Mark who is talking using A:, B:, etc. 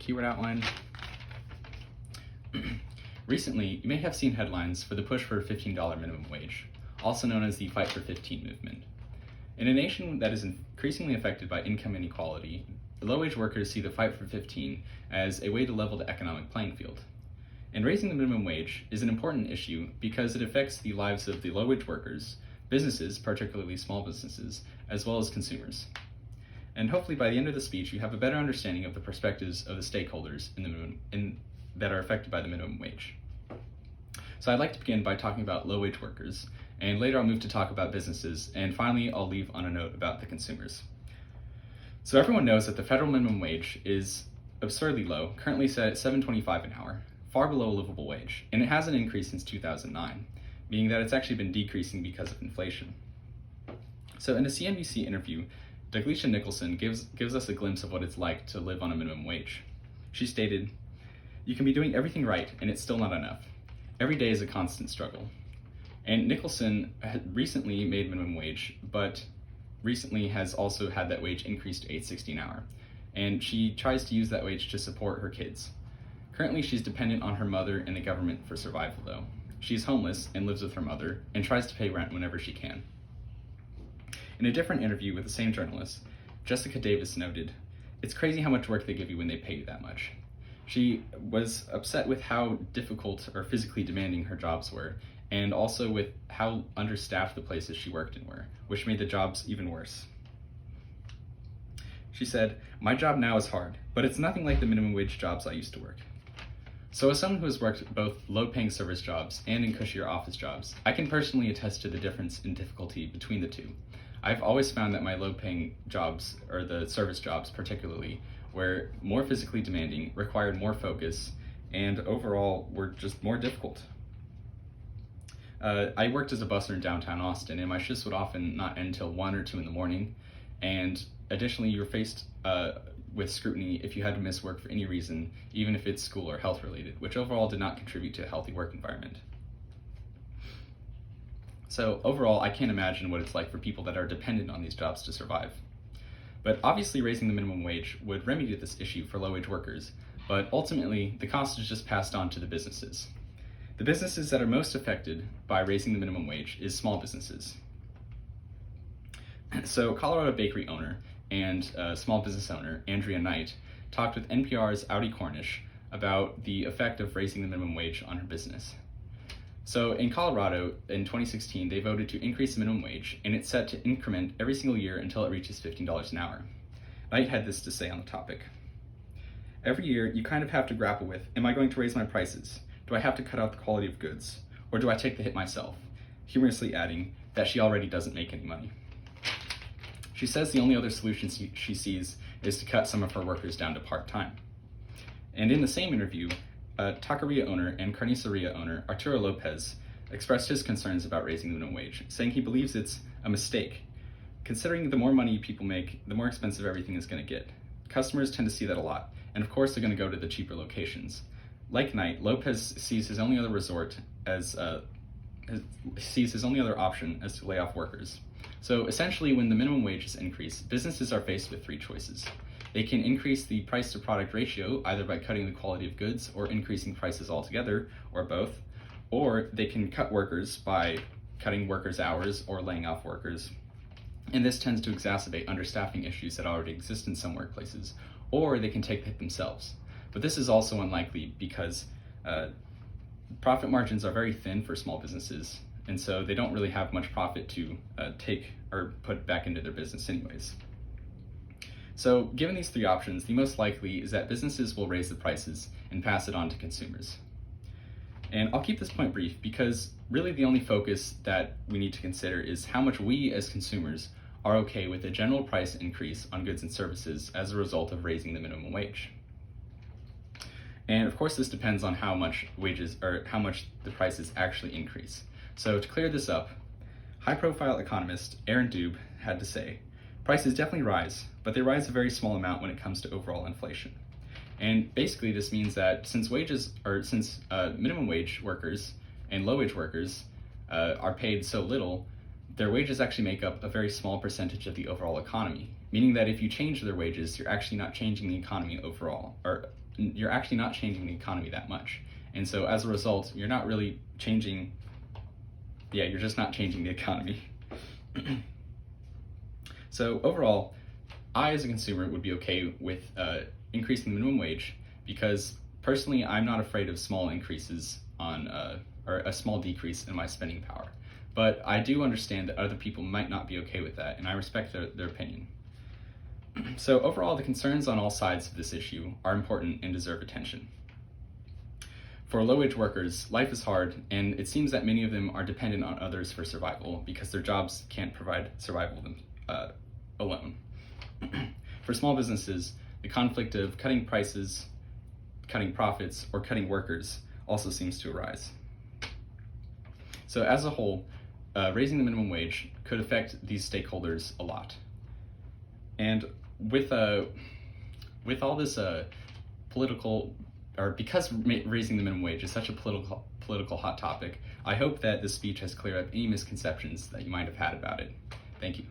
A: keyword outline. Recently, you may have seen headlines for the push for a $15 minimum wage, also known as the Fight for 15 movement. In a nation that is increasingly affected by income inequality, low-wage workers see the Fight for 15 as a way to level the economic playing field. And raising the minimum wage is an important issue because it affects the lives of the low-wage workers, businesses, particularly small businesses, as well as consumers. And hopefully by the end of the speech, you have a better understanding of the perspectives of the stakeholders that are affected by the minimum wage. So I'd like to begin by talking about low-wage workers, and later I'll move to talk about businesses, and finally I'll leave on a note about the consumers. So everyone knows that the federal minimum wage is absurdly low, currently set at $7.25 an hour, far below a livable wage, and it hasn't increased since 2009, meaning that it's actually been decreasing because of inflation. So in a CNBC interview, Douglasha Nicholson gives us a glimpse of what it's like to live on a minimum wage. She stated, "You can be doing everything right and it's still not enough. Every day is a constant struggle." And Nicholson had recently made minimum wage, but recently has also had that wage increased to $8.60 an hour. And she tries to use that wage to support her kids. Currently, she's dependent on her mother and the government for survival though. She's homeless and lives with her mother and tries to pay rent whenever she can. In a different interview with the same journalist, Jessica Davis noted, "It's crazy how much work they give you when they pay you that much." She was upset with how difficult or physically demanding her jobs were, and also with how understaffed the places she worked in were, which made the jobs even worse. She said, "My job now is hard, but it's nothing like the minimum wage jobs I used to work." So as someone who has worked both low-paying service jobs and in cushier office jobs, I can personally attest to the difference in difficulty between the two. I've always found that my low-paying jobs, or the service jobs particularly, were more physically demanding, required more focus, and overall were just more difficult. I worked as a busser in downtown Austin, and my shifts would often not end until 1 or 2 in the morning, and additionally you were faced with scrutiny if you had to miss work for any reason, even if it's school or health related, which overall did not contribute to a healthy work environment. So overall, I can't imagine what it's like for people that are dependent on these jobs to survive. But obviously raising the minimum wage would remedy this issue for low-wage workers, but ultimately the cost is just passed on to the businesses. The businesses that are most affected by raising the minimum wage is small businesses. So Colorado bakery owner and small business owner Andrea Knight talked with NPR's Audie Cornish about the effect of raising the minimum wage on her business. So in Colorado, in 2016, they voted to increase the minimum wage, and it's set to increment every single year until it reaches $15 an hour. Knight had this to say on the topic. "Every year, you kind of have to grapple with, am I going to raise my prices? Do I have to cut out the quality of goods? Or do I take the hit myself?" Humorously adding that she already doesn't make any money. She says the only other solution she sees is to cut some of her workers down to part-time. And in the same interview, taqueria owner and carniceria owner Arturo Lopez expressed his concerns about raising the minimum wage, saying he believes it's a mistake. Considering the more money people make, the more expensive everything is going to get. Customers tend to see that a lot, and of course they're going to go to the cheaper locations. Like Knight, Lopez sees his only other option as to lay off workers. So essentially, when the minimum wage is increased, businesses are faced with 3 choices. They can increase the price to product ratio, either by cutting the quality of goods or increasing prices altogether, or both, or they can cut workers by cutting workers' hours or laying off workers. And this tends to exacerbate understaffing issues that already exist in some workplaces, or they can take the hit themselves. But this is also unlikely because profit margins are very thin for small businesses, and so they don't really have much profit to take or put back into their business anyways. So given these 3 options, the most likely is that businesses will raise the prices and pass it on to consumers. And I'll keep this point brief because really the only focus that we need to consider is how much we as consumers are okay with a general price increase on goods and services as a result of raising the minimum wage. And of course this depends on how much the prices actually increase. So to clear this up, high-profile economist Aaron Dube had to say, "Prices definitely rise, but they rise a very small amount when it comes to overall inflation." And basically this means that since minimum wage workers and low wage workers are paid so little, their wages actually make up a very small percentage of the overall economy. meaning that if you change their wages, you're actually not changing the economy overall, or you're actually not changing the economy that much. And so as a result, you're not really changing, you're just not changing the economy. So overall, I as a consumer would be okay with increasing the minimum wage, because personally I'm not afraid of small increases on, or a small decrease in my spending power. But I do understand that other people might not be okay with that, and I respect their opinion. So overall, the concerns on all sides of this issue are important and deserve attention. For low-wage workers, life is hard, and it seems that many of them are dependent on others for survival because their jobs can't provide survival alone. For small businesses, the conflict of cutting prices, cutting profits, or cutting workers also seems to arise. So as a whole, raising the minimum wage could affect these stakeholders a lot. And with all this political, or because raising the minimum wage is such a political hot topic, I hope that this speech has cleared up any misconceptions that you might have had about it. Thank you.